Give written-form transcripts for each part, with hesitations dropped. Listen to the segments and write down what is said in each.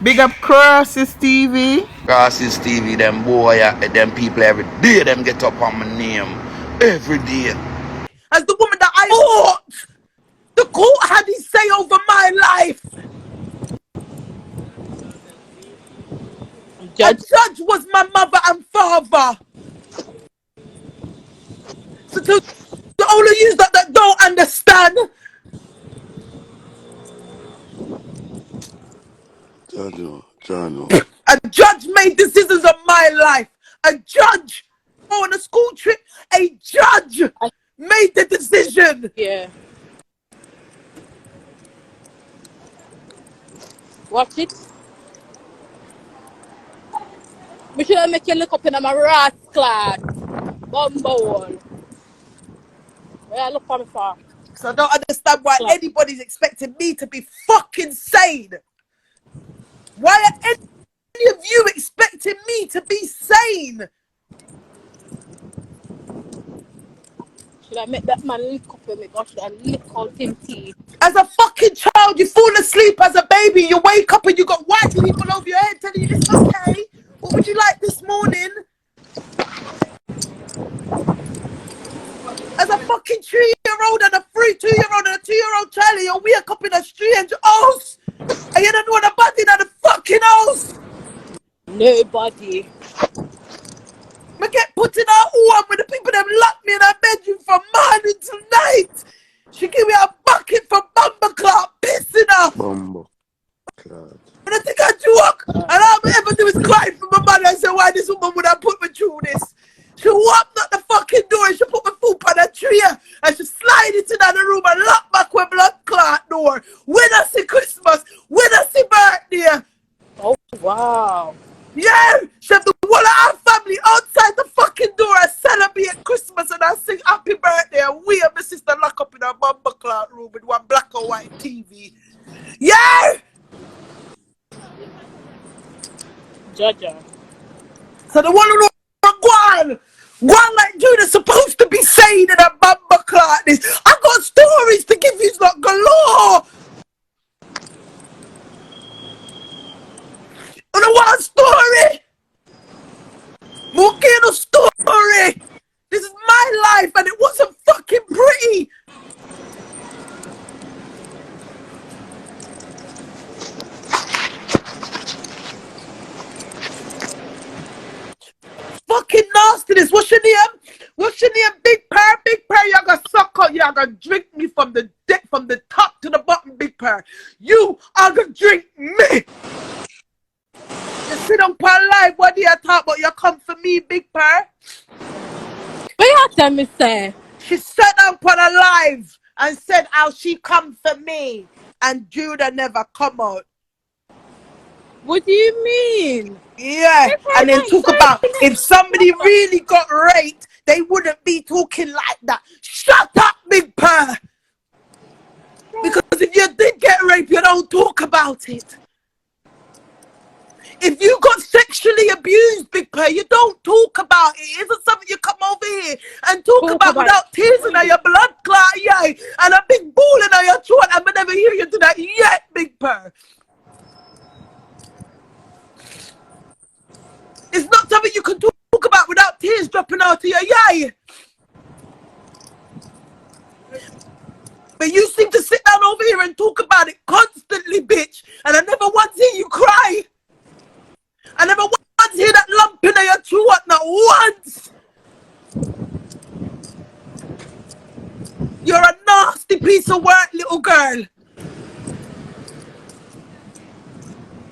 Big up Crosses TV. Crosses TV, them boy, them people every day, them get up on my name. Every day. As the woman that I fought, the court had his say over my life. A judge was my mother and father. So to all of you that don't understand, Jono. a judge made decisions on my life. A judge on a school trip, a judge made the decision. Yeah. Watch it. We should make you look up in my rascal. Bumble. Yeah, look for me for. So I don't understand why anybody's expecting me to be fucking sane. Why are any of you expecting me to be sane? Should I make that man lick up with me? Or should I lick out him teeth? As a fucking child, you fall asleep as a baby, you wake up and you got white people over your head telling you it's okay. What would you like this morning? As a fucking 3-year-old and a 2-year-old and a 2-year-old child, you wake up in a strange house and you don't know nobody in the fucking house. Nobody. I get put in her home with the people that locked me in her bedroom from morning till night. She give me a bucket for bumper clock, pissing her. Bumbo. God. And I think I joke. And all I ever do is cry for my mother and say, why this woman would have put me through this? She walked out the fucking door and she put my foot on a tree and she slide it in the room and lock back with blood clot door. When I see Christmas, when I see birthday. Oh, wow. Yeah, she have the whole of our family outside the fucking door and celebrate Christmas and I sing happy birthday and we and my sister lock up in our bumper clock room with one black and white TV. Yeah! Jaja. So the one who go on like Judah's supposed to be saying in a bumper clock this. I got stories to give you like galore. And I want a story. More story. This is my life and it wasn't fucking pretty. Fucking nastiness. What's your name? What's your name? Big Pear, Big Pear. You're gonna suck out. You're gonna drink me from the deck, from the top to the bottom, Big Pear. You are gonna drink me. You sit on per live. What do you talk about? You come for me, Big Pear. What you tell me say? She sat down on a live and said how she come for me, and Judah never come out. What do you mean? Yeah, and then talk about if somebody really got raped, they wouldn't be talking like that. Shut up, Big Pear. Because if you did get raped, you don't talk about it. If you got sexually abused, Big Pear, you don't talk about it. It isn't something you come over here and talk about without tears in your blood clot, yeah, and a big ball in your throat. I'm never hear you do that yet, Big Pear. It's not something you can talk about without tears dropping out of your yay. But you seem to sit down over here and talk about it constantly, bitch. And I never once hear you cry. I never once hear that lump in your throat, not once. You're a nasty piece of work, little girl.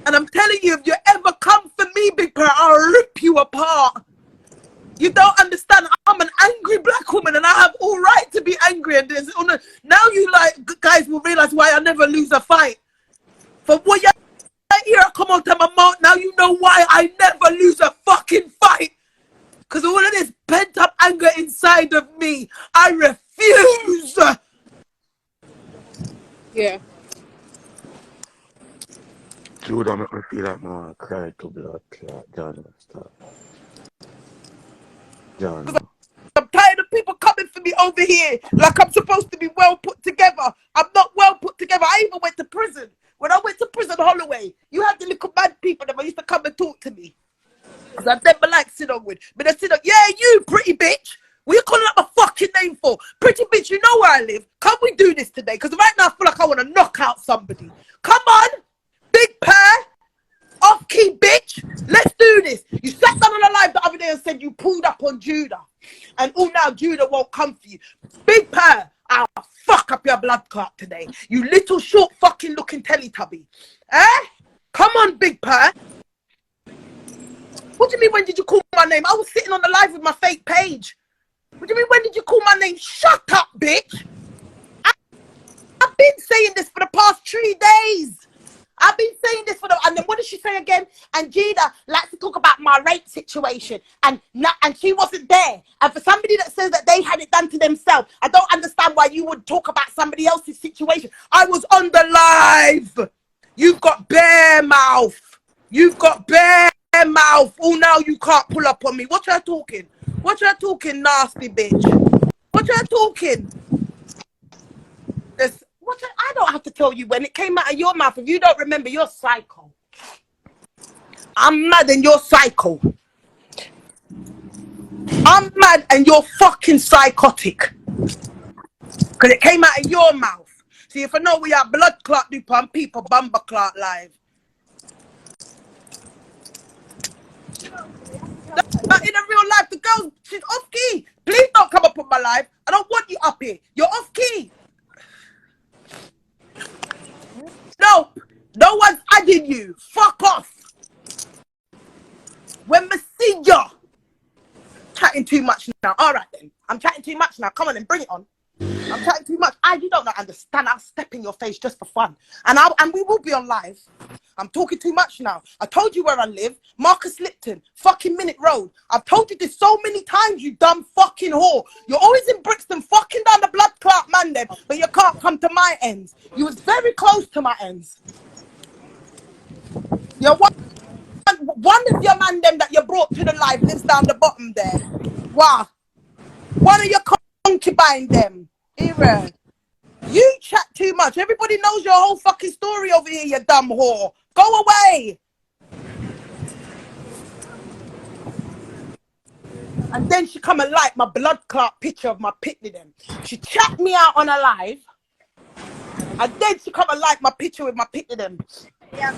And I'm telling you, if you ever come for me, Big Pear, I'll rip you apart. You don't understand. I'm an angry black woman and I have all right to be angry. And now you guys will realize why I never lose a fight. For what you hear come out of my mouth, now you know why I never lose a fucking fight. Because all of this pent up anger inside of me, I refuse. Yeah. Judah make me feel like I want to cry to blood clot. Jono, stop. Jono. I'm tired of people coming for me over here like I'm supposed to be well put together. I'm not well put together. I even went to prison When I went to prison Holloway, you had the little bad people that used to come and talk to me. Because I never like sit on with. But I sit on, yeah, you pretty bitch. What you calling up my fucking name for? Pretty bitch, you know where I live. Can we do this today? Because right now I feel like I want to knock out somebody. Come on, big pair, off-key bitch. Let's do this. You sat down on the live the other day and said you pulled up on Judah. And all now Judah won't come for you. Big pair, I'll fuck up your blood clot today. You little short fucking looking Teletubby. Eh? Come on, big pair. What do you mean, when did you call my name? I was sitting on the live with my fake page. What do you mean, when did you call my name? Shut up, bitch. I've been saying this for the past 3 days. I've been saying this for the... And then what did she say again? And Gina likes to talk about my rape situation. And she wasn't there. And for somebody that says that they had it done to themselves, I don't understand why you would talk about somebody else's situation. I was on the live. You've got bare mouth. You've got bare mouth. Oh, now you can't pull up on me. What you talking? What you talking, nasty bitch? What you talking? I don't have to tell you when it came out of your mouth. If you don't remember, you're psycho. I'm mad and you're psycho. I'm mad and you're fucking psychotic. Because it came out of your mouth. See, if I know we are blood clot do on people, bumper clot live. But in a real life, the girl, she's off key. Please don't come up on my live. I don't want you up here. You're off key. No, no one's adding you. Fuck off. When we see you chatting too much now. All right then. I'm chatting too much now. Come on and bring it on. I'm chatting too much. You don't understand. I'll step in your face just for fun. And we will be on live. I'm talking too much now. I told you where I live. Marcus Lipton, fucking Minute Road. I've told you this so many times, you dumb fucking whore. You're always in Brixton, fucking down the blood clot man then, but you can't come to my ends. You was very close to my ends. You're one of your man them that you brought to the live lives down the bottom there. Wow. One of your concubine them. Here. You chat too much. Everybody knows your whole fucking story over here, you dumb whore. Go away. And then she come and like my blood clot picture of my pitney them. She chat me out on a live. And then she come and like my picture with my pitney them. Yeah.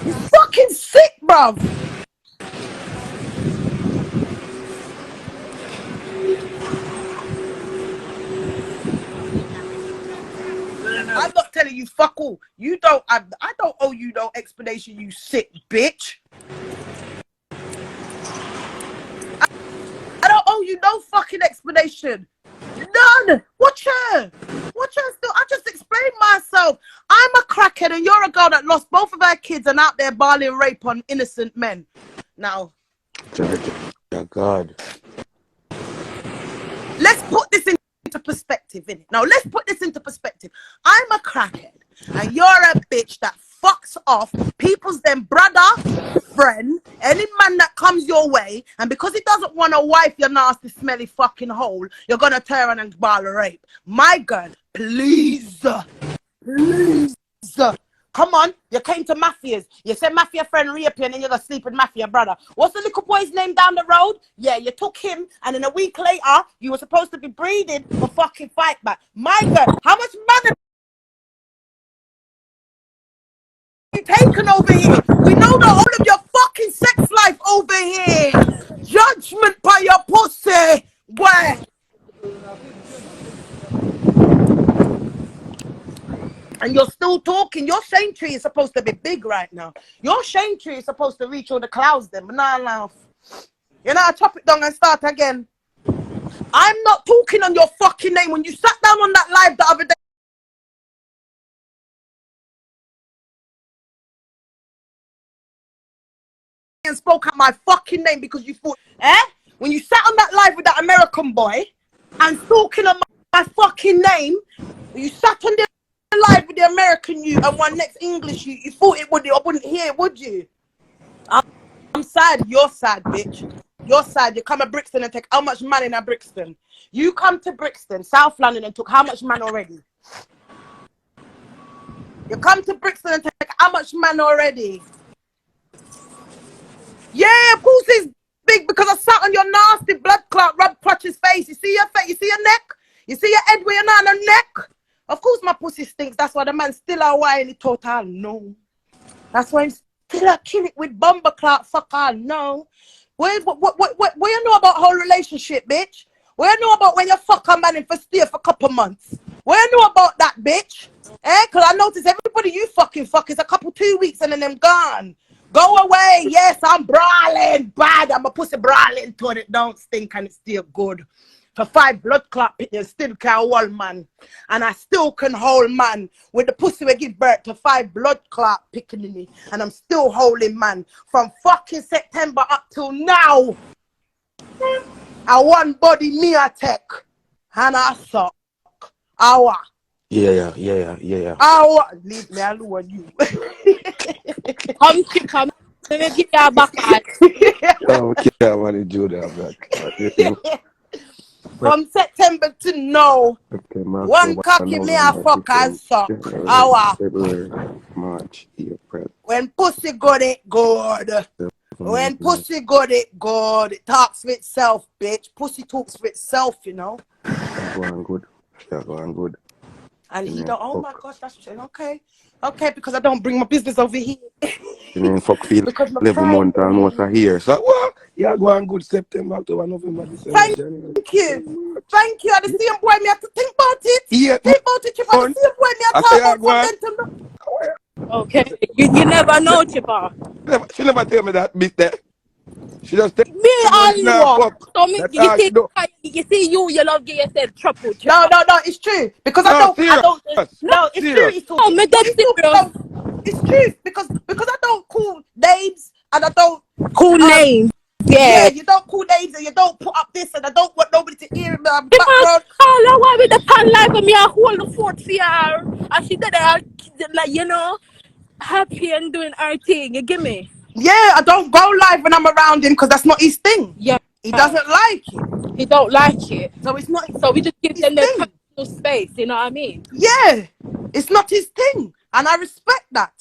You fucking sick, bruv. I'm not telling you fuck all. You don't. I don't owe you no explanation. You sick bitch. I don't owe you no fucking explanation. None. Watch her. Still. I just explained myself. I'm a crackhead, and you're a girl that lost both of her kids and out there barling rape on innocent men. Now, God. Let's put this into perspective, innit? Now, let's put this into perspective. I'm a crackhead, and you're a bitch that fucks off people's them brother, friend, any man that comes your way, and because he doesn't want to wife your nasty, smelly fucking hole, you're gonna turn and ball rape. My girl, please. Come on, you came to Mafia's. You said Mafia friend rape you and then you're gonna sleep with Mafia brother. What's the little boy's name down the road? Yeah, you took him and then a week later, you were supposed to be breeding for fucking fight back. My girl, how much money you taken over here? We know the whole of your fucking sex life over here. Judgment by your pussy. Where? And you're still talking. Your shame tree is supposed to be big right now. Your shame tree is supposed to reach all the clouds then, but now laugh. You know, I chop it down and start again. I'm not talking on your fucking name. When you sat down on that live the other day and spoke out my fucking name because you thought, when you sat on that live with that American boy and talking on my fucking name, you sat on the live with the American you and one next English you thought I wouldn't hear it, would you? I'm sad. You're sad, bitch. You're sad. You come to Brixton and take how much man in a Brixton? You come to Brixton, South London, and took how much man already? You come to Brixton and take how much man already? Yeah, pussy's big because I sat on your nasty blood clot, rub Crutch's face. You see your face? You see your neck? You see your head where you're not on the neck? Of course my pussy stinks. That's why the man still a whiny total no. That's why I'm still a kill it with bumper clot. Fuck all no. What you know about whole relationship, bitch? What you know about when you fuck a man and for stay for a couple months? What you know about that, bitch? Cause I notice everybody you fucking fuck is a couple 2 weeks and then them gone. Go away. Yes, I'm brawling. Bad. I'm a pussy brawling till it don't stink and it's still good. For 5 blood clot, you still can hold man. And I still can hold man with the pussy we give birth to 5 blood clot picking in me. And I'm still holding man from fucking September up till now. I one body me I take. And I suck. Awa. Yeah. Awa. Leave me alone, you. Come chip on. Let me give you a back hand. Oh, okay, I want to do that, black. From September to now. September, One October, cocky me a November, fuck and December, suck. January, Awa. February, March, April. When pussy good, it good. When pussy good, it good. It talks for itself, bitch. Pussy talks for itself, you know. That's going good. That's going good. And he Yeah, don't, oh my fuck. gosh, that's true. Okay, because I don't bring my business over here. You know, fuck feel Because my 11 months family. almost a year. So, what? Yeah, going good September, October, November, December, Thank January. you. Thank you. I the same boy me have to think about it. Yeah, Think about it, Chip. I the man. same boy me have I to say, talk yeah, about go from on. then to now. Okay. You never know, Chipper. She never tell me that bit there. She just tell Me me when all she not know. fuck. So me, That's all she do. you see you love get yourself trouble, No, Chipper. it's true. Because No, I serious. don't, No, no, it's true Serious. he's talking. me What dead he's talking serious. about, it's true. Because I don't call names and I don't, Cool name. yeah, Yeah. you don't call names and you don't put up this and I don't want nobody to hear in the Chipper, background. all I want with the pan life and me I hold the fort for her. And she did that, like, you know, happy and doing her thing. You get me? Yeah, I don't go live when I'm around him because that's not his thing. Yeah. He doesn't like it. He don't like it. So it's not So we just give his them their thing. personal space, you know what I mean? Yeah, it's not his thing. And I respect that.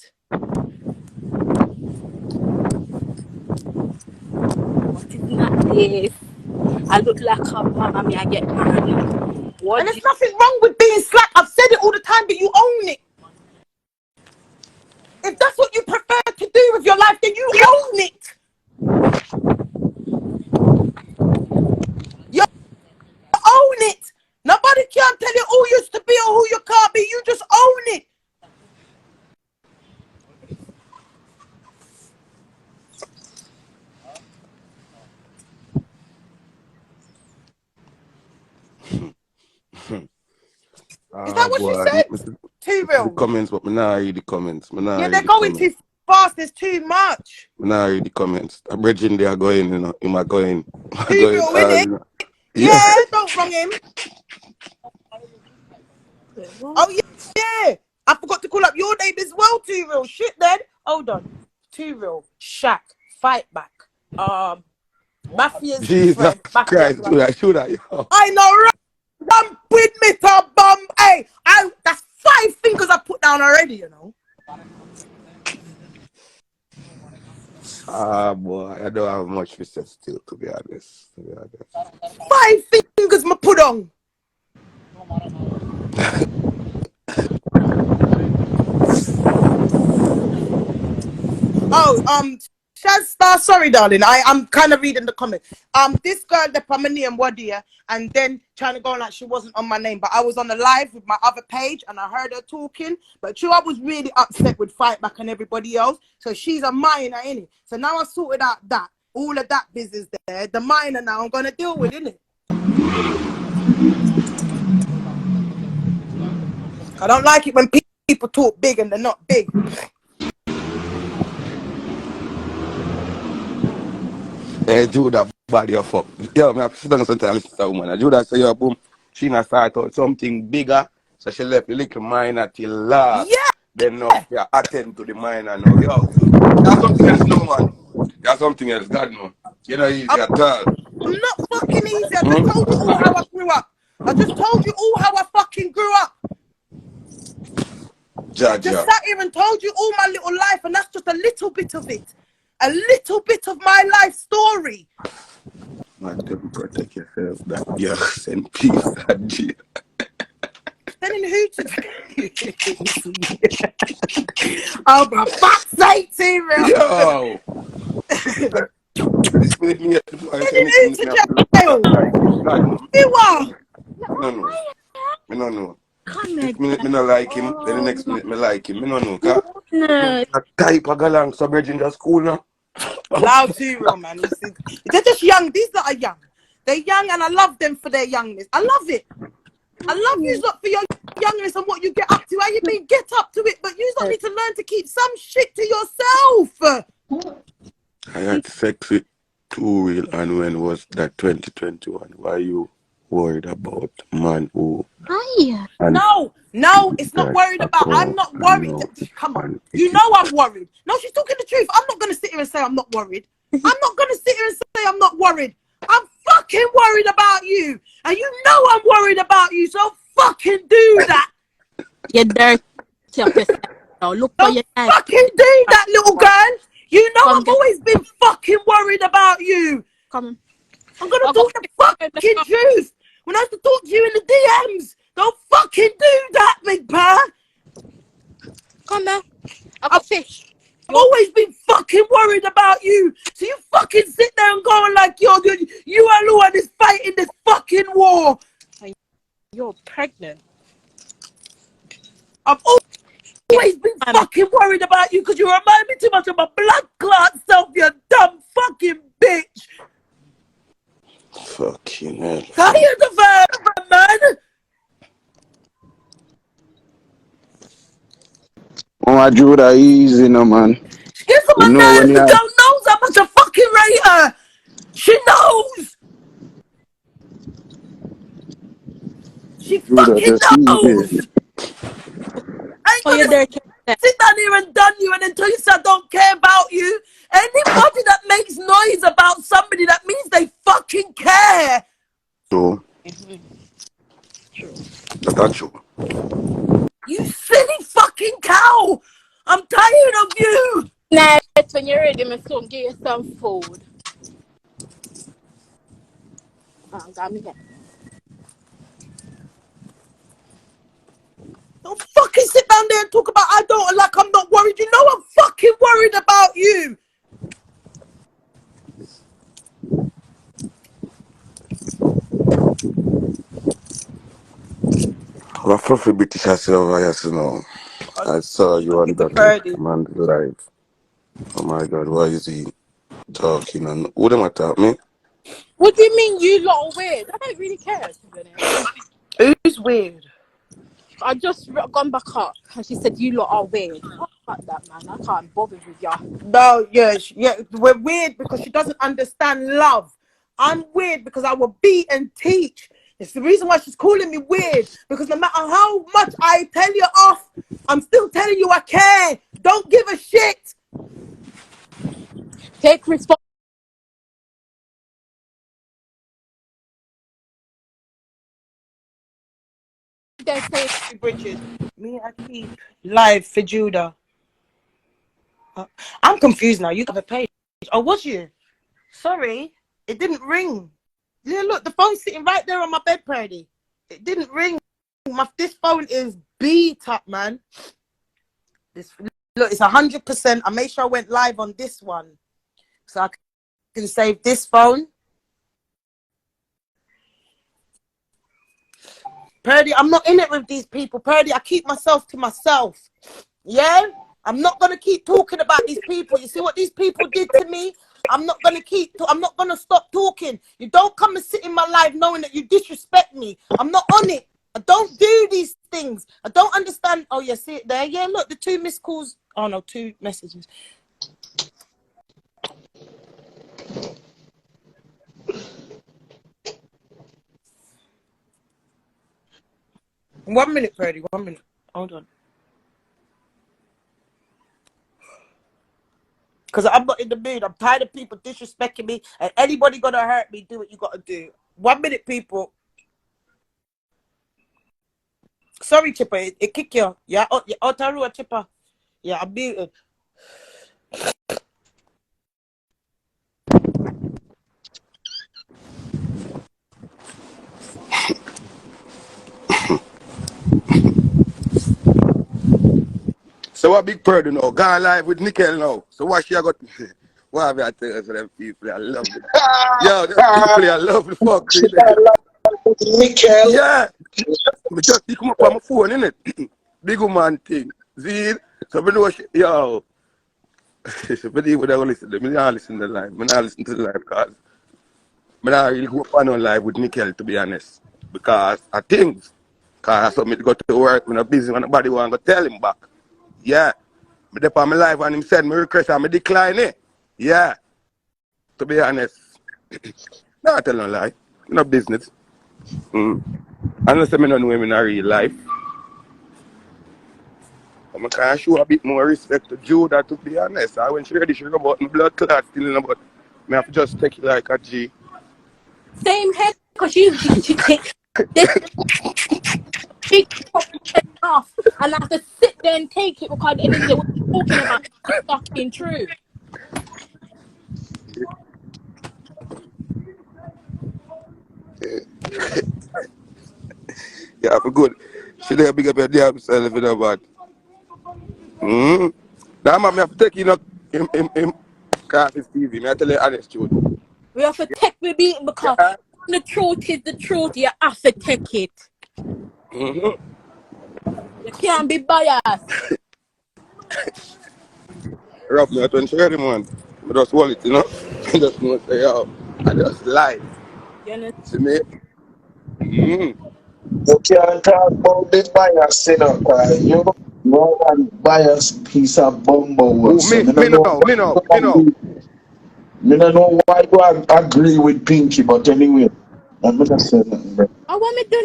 What is not this? I look like a mama, me I get mad. What And there's nothing wrong with being slack. I've said it all the time, but you own it. If that's what you prefer to do with your life, then you own it. You own it. Nobody can tell you who you used to be or who you can't be. You just own it. Is that what she said? Too The real. comments, but me not read the comments. Yeah, they're going too fast. There's too much. Me not read the comments. I'm bridging they are going, you know. Him are going. Too real, innit? Yeah, don't wrong him. Oh, yeah. I forgot to call up your name as well, Too Real. Shit, then. Hold on. Too Real. Shaq. Fight back. Mafia's Jesus friend. Christ, should I? Yo. I know, right? Bump with me to bum. Hey, that's 5 fingers I put down already, you know. Ah, boy, I don't have much respect still, to be honest. 5 fingers I put on. Oh, Shazstar, sorry, darling. I'm kind of reading the comments. This girl, the Pamanian Wadia, and then trying to go on like she wasn't on my name, but I was on the live with my other page and I heard her talking. But true, I was really upset with Fightback and everybody else. So she's a minor, innit? So now I sorted out that, all of that business there. The minor now I'm gonna deal with, innit? I don't like it when people talk big and they're not big. Hey, Judah, body of fuck. Yo, me have to sit down sometimes listen to a woman. Judah say, yo, boom, she not start out something bigger, so she left the little minor till last. Yeah. Then now, yeah, attend to the minor now. Yo, there's something else, no, man. There's something else, God, no. You know, easy at all. I'm not fucking easy. I just told you all how I grew up. I just told you all how I fucking grew up. Just Jaja. sat here and told you all my little life, and that's just a little bit of it. A little bit of my life story. Man, them protect yourself. That girl send peace that G. Sending who to... Oh, for fuck's sake, T-Real. Yo! This minute me at the boy say Sending next who minute to me have to jail? like him. You are. Me no know. Me no know. Come This here. minute me no like him, then the Oh, next minute me like him. Me no know. Cause goodness. that type of galang so bridge in the school now. Loud T-Real, man. You see, they're just young. These that are young. They're young, and I love them for their youngness. I love it. I love you lot for your youngness and what you get up to. How you mean get up to it, but you lot need to learn to keep some shit to yourself. I had sex with two real and when was that 2021? Why you worried about man who Hi. and No, it's not that worried about. I'm about not and worried. no Come on. and it You is know I'm worried. No, she's talking the truth. I'm not going to sit here and say I'm not worried. I'm not going to sit here and say I'm not worried. I'm fucking worried about you. And you know I'm worried about you. So fucking do that. You dirty up yourself. Now look for Don't your life. fucking do that, little girl. You know Come I've get always been fucking worried about you. come. I'm going to I'll go talk the fucking truth. When I have to talk to you in the DMs, don't fucking do that, big pal. come here. I got fish. I've always been fucking worried about you. So you fucking sit there and go like you and the one is fighting this fucking war. You're pregnant. I've always been fucking worried about you because you remind me too much of my blood clot self, you dumb fucking bitch. fucking hell. Tired of her, man. Oh, Judah, easy, no, man. She gets on You my know when nerves. you The have girl knows how much I fucking rate her. She knows. She Judah, fucking just easy. knows. I ain't Oh, you gonna dirty yourself. sit down here and done you and then tell you I don't care about you. Anybody that makes noise about somebody, that means they fucking care. So that's true. You silly fucking cow. I'm tired of you. Nice when you're ready, my son, give you some food. Got me here. Don't fucking sit down there and talk about I don't like I'm not worried. You know I'm fucking worried about you. Well, fluffy British herself, yes, you know. I saw you on The that birdie. man live. Oh my god, why is he talking and who them attack me? What do you mean you lot are weird? I don't really care, to be honest. Who's weird? I just gone back up and she said you lot are weird. Fuck that, man. I can't bother with ya. No, yeah, we're weird because she doesn't understand love. I'm weird because I will beat and teach. It's the reason why she's calling me weird, because no matter how much I tell you off, I'm still telling you I care. Don't give a shit. Take responsibility. Then say Bridget, me, I keep live for Judah. I'm confused now. You got a page. Oh, was you? Sorry, it didn't ring. Yeah, look, the phone's sitting right there on my bed, Purdy. It didn't ring. This phone is beat up, man. Look, it's 100%. I made sure I went live on this one, so I can save this phone. Purdy, I'm not in it with these people. Purdy, I keep myself to myself. Yeah? I'm not going to keep talking about these people. You see what these people did to me? I'm not going to stop talking. You don't come and sit in my life knowing that you disrespect me. I'm not on it. I don't do these things. I don't understand. Oh, yeah, see it there? Yeah, look, the 2 missed calls. Oh, no, 2 messages. One minute, Purdy. 1 minute. Hold on. Because I'm not in the mood. I'm tired of people disrespecting me. And anybody going to hurt me, do what you got to do. 1 minute, people. Sorry, Chipper, it kick you. Yeah, out the road, Chipper. Yeah, I be. So what big bird you know? Gone live with Nickel now. So what she got? What have I tell us them people? I love it. Yo, them people I love the fuck with them. Nickel. Yeah. Me just pick 'em up on my phone, innit? Big woman thing. See? So me know she, yo. So me would have listen to me. Not listen to the live. Me not listen to the live because me not really go up on no live with Nickel to be honest. Because I think because I submit to go to work when I'm busy when nobody want to tell him back. Yeah. Me dep on my live and him send me request and me decline it. Yeah. To be honest. Not tell no lie. No business. Unless I don't know him in a real life. I can show a bit more respect to Judah to be honest. I when she ready she about my blood clot still in but me have to just take it like a G. Same head, because she take this big head off and I have to sit there and take it because at the end of the day, what you're talking about is fucking true. Yeah, for good. She there big up your damn self in a bad. That man me have to take you know him cause his TV. Me I tell you honest truth. We have to take the beating because Yeah. the truth is the truth. You have to take it. You You can't be biased. rough me at when she ready man. I just hold it, you know. I just know say yo. I just lie. You know? See me? You can't talk about the bias, you know, cause you know that bias piece of bumbo. Who So me? me Me don't know now, why me you now, don't me now. agree. Me don't know why you agree with Pinky, but anyway, I'm not saying nothing, bro. I want me to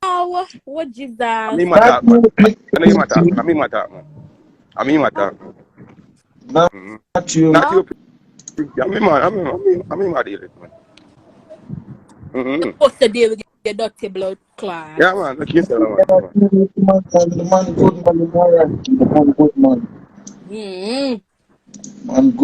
know what Jesus. I mean my Not talk, man. you, I know you my talk, man. Pinky. I mean my talk, man. I mean my talk. Not you. Not Oh, you. I mean my, I mean my deal, man. supposed to deal with your dirty blood clot. Yeah, man. Like you said, man. Yeah, man. The man good man, the man good man. Mm-hmm. Man good.